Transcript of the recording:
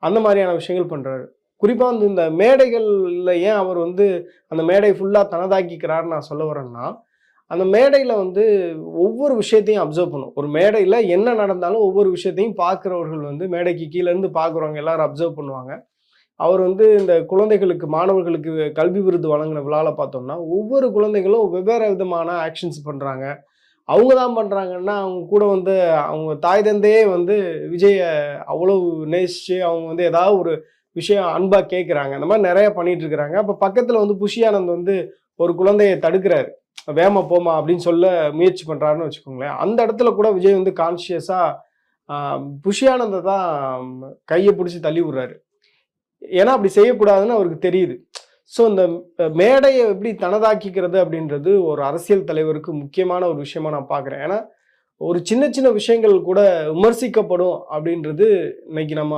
அந்த மாதிரியான விஷயங்கள் பண்றாரு. குறிப்பா வந்து இந்த மேடைகள்ல ஏன் அவர் வந்து அந்த மேடை ஃபுல்லா தனதாக்கிக்கிறாருன்னு நான் சொல்ல வரேன்னா, அந்த மேடையில வந்து ஒவ்வொரு விஷயத்தையும் அப்சர்வ் பண்ணும். ஒரு மேடையில என்ன நடந்தாலும் ஒவ்வொரு விஷயத்தையும் பார்க்கிறவர்கள் வந்து மேடைக்கு கீழ இருந்து பார்க்குறவங்க எல்லாரும் அப்சர்வ் பண்ணுவாங்க. அவர் வந்து இந்த குழந்தைகளுக்கு, மாணவர்களுக்கு கல்வி விருது வழங்குன விழால பார்த்தோம்னா, ஒவ்வொரு குழந்தைகளும் வெவ்வேறு விதமான ஆக்ஷன்ஸ் பண்றாங்க. அவங்க தான் பண்றாங்கன்னா, அவங்க கூட வந்து அவங்க தாய் தந்தையே வந்து விஜய அவ்வளவு நேசிச்சு, அவங்க வந்து ஏதாவது ஒரு விஷயம் அன்பா கேட்குறாங்க. அந்த மாரி நெறைய பண்ணிட்டு இருக்கிறாங்க. அப்ப பக்கத்துல வந்து புஷி ஆனந்த் வந்து ஒரு குழந்தைய தடுக்கிறாரு. "வேகமா போம்மா" அப்படின்னு சொல்ல முயற்சி பண்றாருன்னு வச்சுக்கோங்களேன். அந்த இடத்துல கூட விஜய் வந்து கான்ஷியஸா அ புஷி ஆனந்த தான் கைய புடிச்சு தள்ளி விடுறாரு. ஏன்னா அப்படி செய்யக்கூடாதுன்னு அவருக்கு தெரியுது. ஸோ இந்த மேடைய எப்படி தனதாக்கிக்கிறது அப்படின்றது ஒரு அரசியல் தலைவருக்கு முக்கியமான ஒரு விஷயமா நான் பார்க்குறேன். ஏன்னா, ஒரு சின்ன சின்ன விஷயங்கள் கூட விமர்சிக்கப்படும் அப்படின்றது இன்னைக்கு நம்ம